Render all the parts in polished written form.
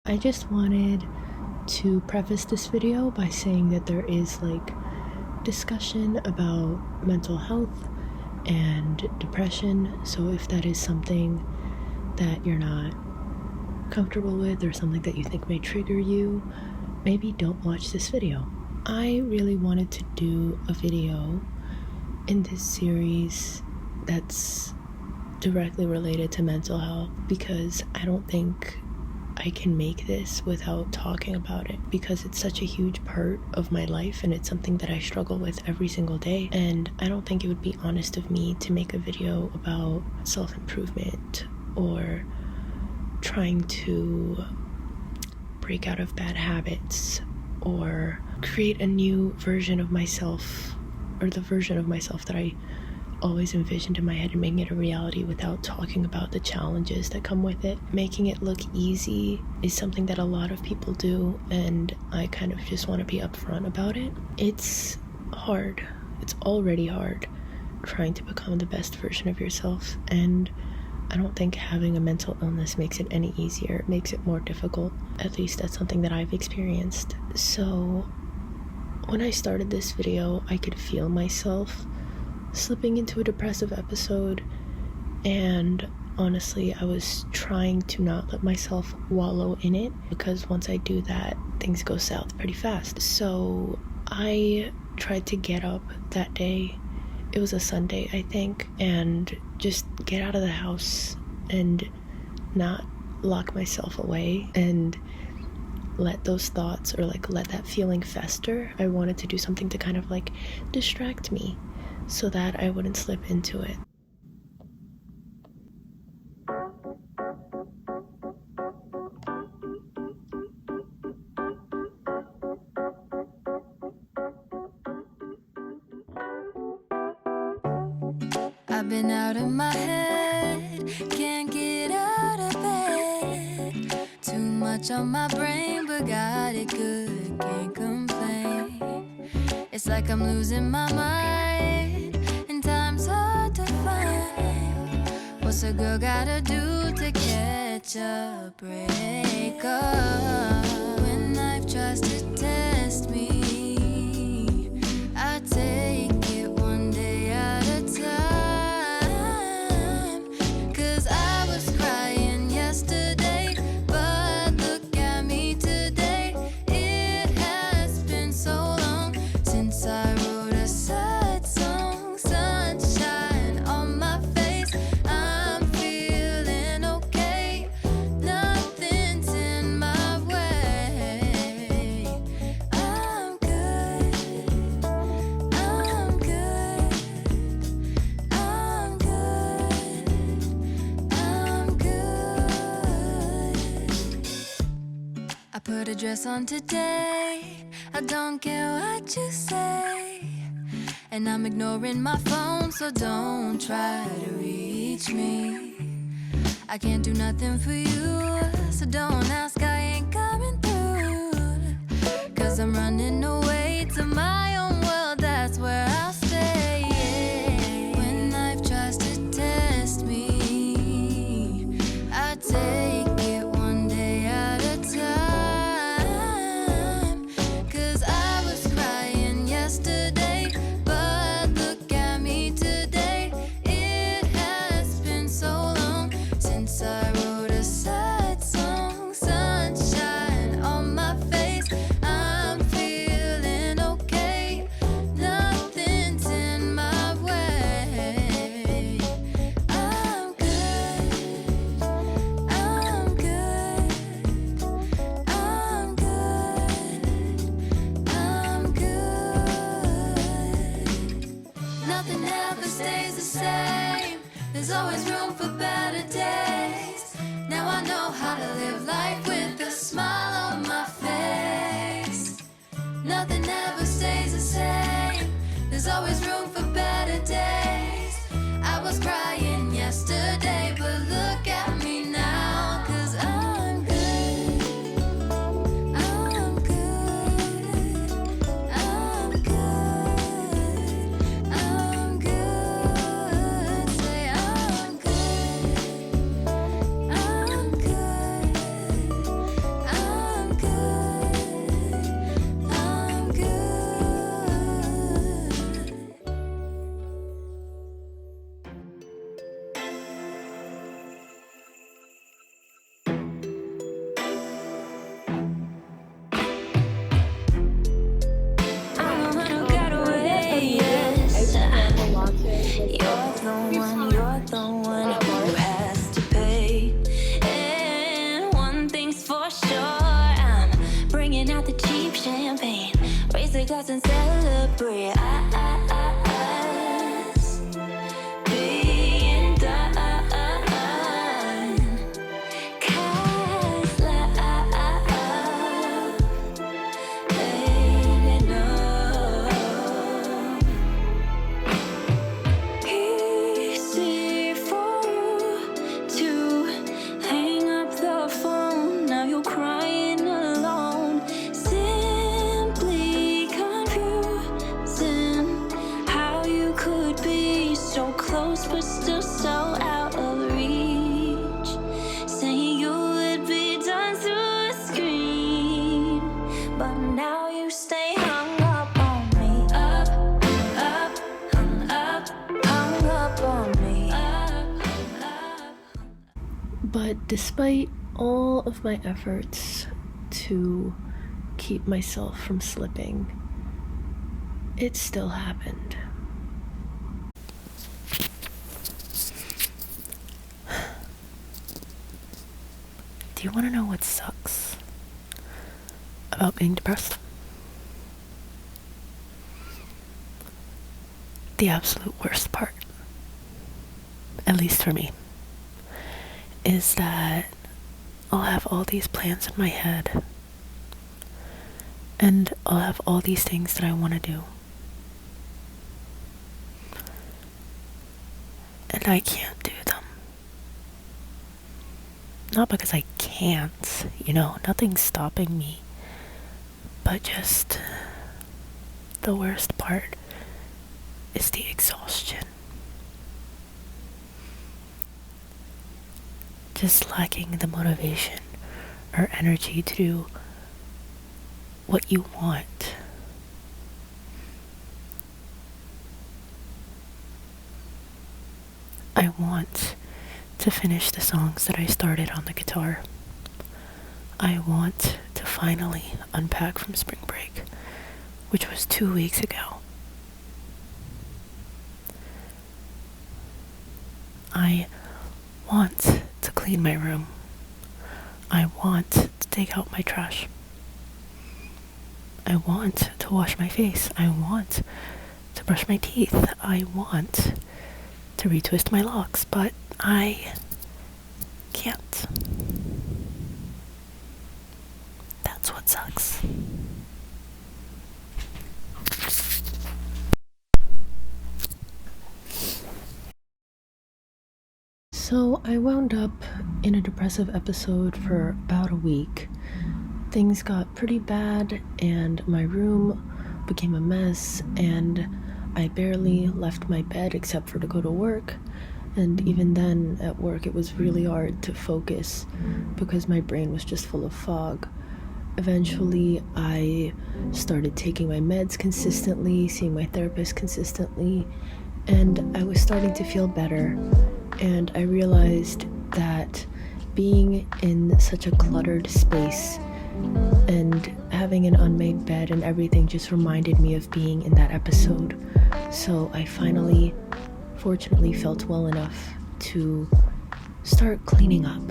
I just wanted to preface this video by saying that there is discussion about mental health and depression, so if that is something that you're not comfortable with or something that you think may trigger you, maybe don't watch this video. I really wanted to do a video in this series that's directly related to mental health because I don't think I can make this without talking about it, because it's such a huge part of my life and it's something that I struggle with every single day, and I don't think it would be honest of me to make a video about self-improvement or trying to break out of bad habits or create a new version of myself, or the version of myself that I always envisioned in my head, and making it a reality without talking about the challenges that come with it. Making it look easy is something that a lot of people do, and I kind of just want to be upfront about it. It's hard. It's already hard trying to become the best version of yourself, and I don't think having a mental illness makes it any easier. It makes it more difficult. At least that's something that I've experienced. So when I started this video, I could feel myself slipping into a depressive episode, and honestly I was trying to not let myself wallow in it, because once I do that, things go south pretty fast. So I tried to get up that day, it was a Sunday I think, and just get out of the house and not lock myself away and let those thoughts or let that feeling fester. I wanted to do something to kind of distract me so that I wouldn't slip into it. I've been out of my head, can't get out of bed. Too much on my brain, but got it good, can't complain. It's like I'm losing my mind, and time's hard to find. What's a girl gotta do to catch a break up? When life tries to test me, I take it one day at a time. 'Cause I was crying yesterday, but look at me today. It has been so long since I wrote a sad song. Sunshine on my face, I'm feeling okay. Nothing's in my way. I'm good, I'm good, I'm good, I'm good. I put a dress on today, I don't care what you say. And I'm ignoring my phone, so don't try to reach me. I can't do nothing for you, so don't ask, I ain't coming through. 'Cause I'm running away to my own world, that's where I'll stay. When life tries to test me, I take it one day at a time. 'Cause I was crying yesterday, but look at me today. It has been so long since I wrote a sad song. Sunshine on my face, I'm feeling okay. Nothing's in my way. I'm good, I'm good, I'm good, I'm good. Nothing ever stays the same, there's always room for better days. Now I know how to live life with a smile on my face. Nothing ever stays the same, there's always room for better days. I was crying yesterday, but look at me now. 'Cause I'm good, I'm good, I'm good, I'm good. Say I'm good, I'm good, and celebrate us being done. 'Cause love ain't enough. Easy for you to hang up the phone. Now you're crying alone. Simply confusing how you could be so close but still so out of reach. Saying you would be done through a screen, but now you stay hung up on me. Up, hung up on me. But despite all of my efforts to keep myself from slipping, it still happened. Do you want to know what sucks about being depressed? The absolute worst part, at least for me, is that I'll have all these plans in my head, and I'll have all these things that I want to do, and I can't do them. Not because I can't, nothing's stopping me, but just the worst part is the exhaustion. Just lacking the motivation or energy to do what you want. I want to finish the songs that I started on the guitar. I want to finally unpack from spring break, which was 2 weeks ago. I want to clean my room. I want to take out my trash. I want to wash my face. I want to brush my teeth. I want to retwist my locks, but I can't. That's what sucks. So I wound up in a depressive episode for about a week. Things got pretty bad and my room became a mess, and I barely left my bed except for to go to work. And even then at work it was really hard to focus because my brain was just full of fog. Eventually I started taking my meds consistently, seeing my therapist consistently, and I was starting to feel better. And I realized that being in such a cluttered space and having an unmade bed and everything just reminded me of being in that episode. So I finally, fortunately, felt well enough to start cleaning up.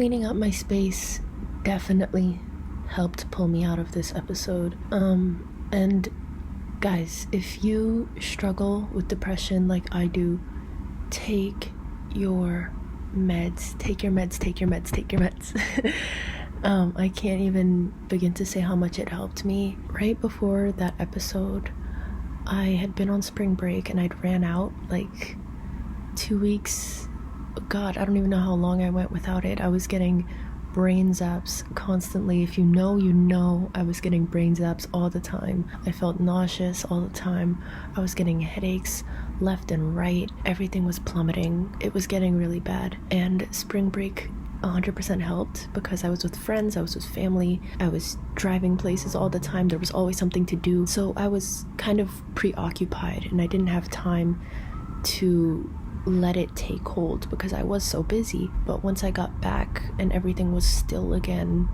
cleaning up my space definitely helped pull me out of this episode. And guys, if you struggle with depression like I do, take your meds. I can't even begin to say how much it helped me. Right before that episode, I had been on spring break and I'd ran out like 2 weeks. God, I don't even know how long I went without it. I was getting brain zaps constantly. If you know, I was getting brain zaps all the time. I felt nauseous all the time. I was getting headaches left and right. Everything was plummeting. It was getting really bad. And spring break 100% helped because I was with friends, I was with family, I was driving places all the time. There was always something to do. So I was kind of preoccupied and I didn't have time to let it take hold because I was so busy. But once I got back and everything was still again,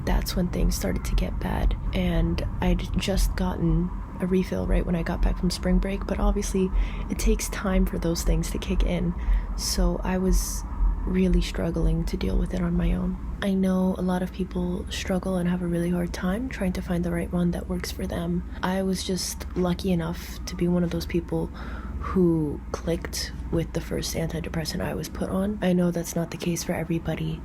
that's when things started to get bad. And I'd just gotten a refill right when I got back from spring break, but obviously it takes time for those things to kick in. So I was really struggling to deal with it on my own. I know a lot of people struggle and have a really hard time trying to find the right one that works for them. I was just lucky enough to be one of those people who clicked with the first antidepressant I was put on. I know that's not the case for everybody,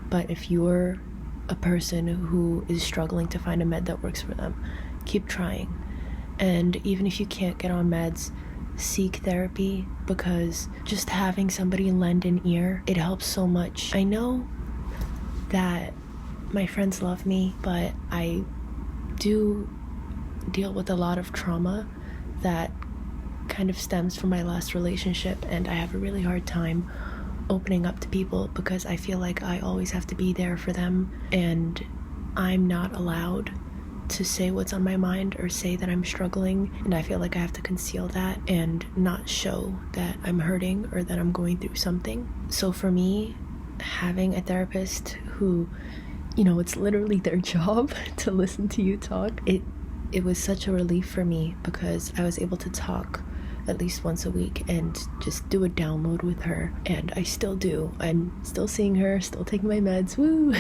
but if you're a person who is struggling to find a med that works for them, keep trying. And even if you can't get on meds, seek therapy, because just having somebody lend an ear, it helps so much. I know that my friends love me, but I do deal with a lot of trauma that kind of stems from my last relationship, and I have a really hard time opening up to people because I feel like I always have to be there for them, and I'm not allowed to say what's on my mind or say that I'm struggling, and I feel like I have to conceal that and not show that I'm hurting or that I'm going through something. So for me, having a therapist who, it's literally their job to listen to you talk, it was such a relief for me because I was able to talk at least once a week and just do a download with her, and I still do. I'm still seeing her, still taking my meds, woo!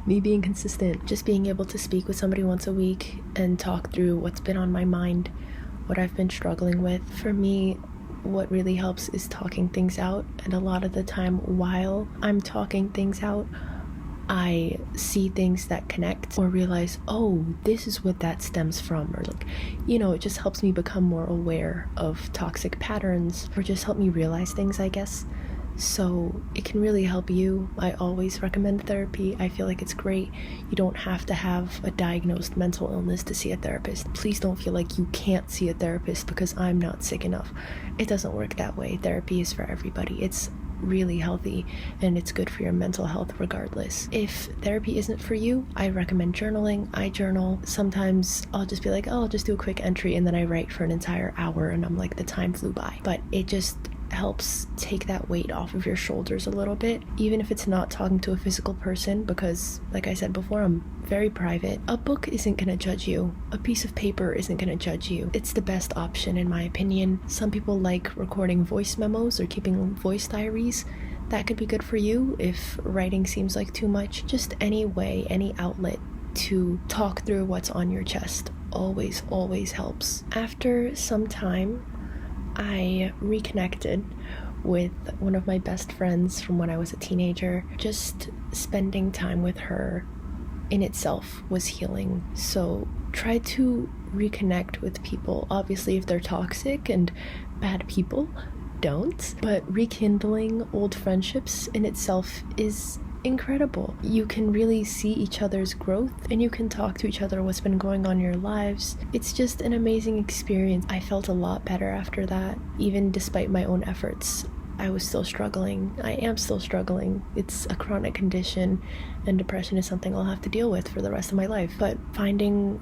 Me being consistent, just being able to speak with somebody once a week and talk through what's been on my mind, what I've been struggling with. For me, what really helps is talking things out, and a lot of the time while I'm talking things out, I see things that connect or realize, oh, this is what that stems from, or it just helps me become more aware of toxic patterns, or just help me realize things, I guess. So it can really help you. I always recommend therapy. I feel like it's great. You don't have to have a diagnosed mental illness to see a therapist. Please don't feel like you can't see a therapist because I'm not sick enough. It doesn't work that way. Therapy is for everybody. It's really healthy and it's good for your mental health regardless. If therapy isn't for you, I recommend journaling. I journal. Sometimes I'll just be like, oh, I'll just do a quick entry, and then I write for an entire hour and I'm like, the time flew by. But it just helps take that weight off of your shoulders a little bit, even if it's not talking to a physical person, because like I said before, I'm very private. A book isn't gonna judge you. A piece of paper isn't gonna judge you. It's the best option in my opinion. Some people like recording voice memos or keeping voice diaries. That could be good for you if writing seems like too much. Just any way, any outlet to talk through what's on your chest always helps. After some time, I reconnected with one of my best friends from when I was a teenager. Just spending time with her in itself was healing. So try to reconnect with people. Obviously, if they're toxic and bad people, don't. But rekindling old friendships in itself is incredible. You can really see each other's growth and you can talk to each other what's been going on in your lives. It's just an amazing experience. I felt a lot better after that. Even despite my own efforts, I was still struggling. I am still struggling. It's a chronic condition, and depression is something I'll have to deal with for the rest of my life. But finding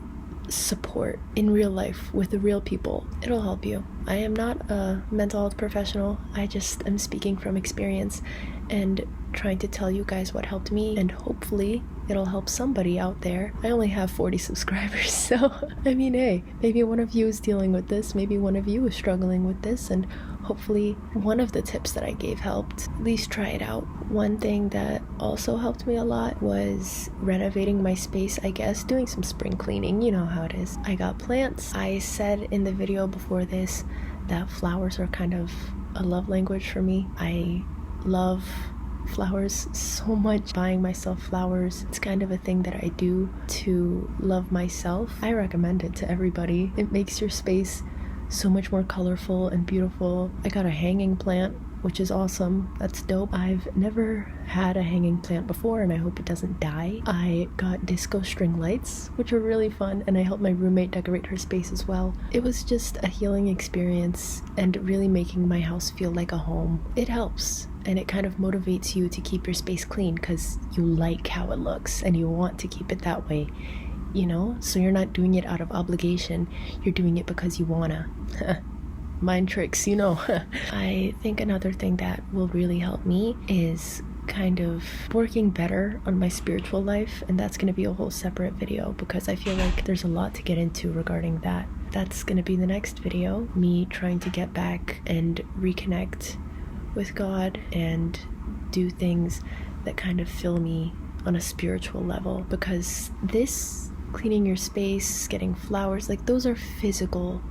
support in real life with the real people, it'll help you. I am not a mental health professional. I just am speaking from experience and trying to tell you guys what helped me, and hopefully it'll help somebody out there. I only have 40 subscribers, so I mean, hey, maybe one of you is dealing with this, maybe one of you is struggling with this, and hopefully one of the tips that I gave helped. At least try it out. One thing that also helped me a lot was renovating my space, I guess, doing some spring cleaning. You know how it is. I got plants. I said in the video before this that flowers are kind of a love language for me. I love flowers so much. Buying myself flowers, it's kind of a thing that I do to love myself. I recommend it to everybody. It makes your space so much more colorful and beautiful. I got a hanging plant, which is awesome. That's dope. I've never had a hanging plant before, and I hope it doesn't die. I got disco string lights, which are really fun, and I helped my roommate decorate her space as well. It was just a healing experience and really making my house feel like a home. It helps, and it kind of motivates you to keep your space clean because you like how it looks and you want to keep it that way. You know, so you're not doing it out of obligation, you're doing it because you wanna. Mind tricks, you know. I think another thing that will really help me is kind of working better on my spiritual life, and that's going to be a whole separate video because I feel like there's a lot to get into regarding that. That's going to be the next video, me trying to get back and reconnect with God and do things that kind of fill me on a spiritual level, because this cleaning your space, getting flowers, like those are physical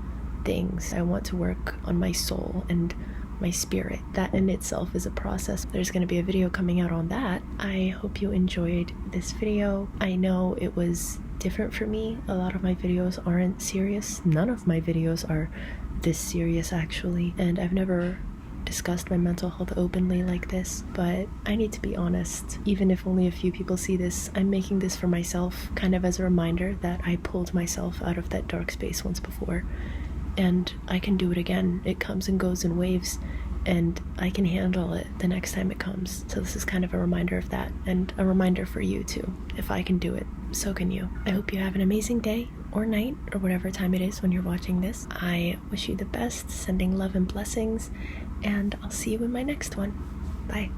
things. I want to work on my soul and my spirit. That in itself is a process. There's going to be a video coming out on that. I hope you enjoyed this video. I know it was different for me. A lot of my videos aren't serious. None of my videos are this serious actually, and I've never discussed my mental health openly like this, but I need to be honest. Even if only a few people see this, I'm making this for myself, kind of as a reminder that I pulled myself out of that dark space once before, and I can do it again. It comes and goes in waves, and I can handle it the next time it comes. So this is kind of a reminder of that, and a reminder for you too. If I can do it, so can you. I hope you have an amazing day or night or whatever time it is when you're watching this. I wish you the best, sending love and blessings, and I'll see you in my next one. Bye.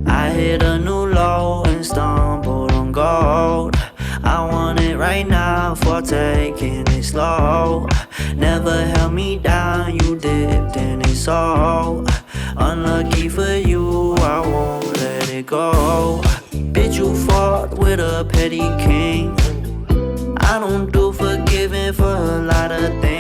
I hit a new low and stumbled on gold. I want it right now for taking it slow. Never held me down, you dipped in it so. Unlucky for you, I won't let it go. Bitch, you fought with a petty king. I don't do forgiving for a lot of things.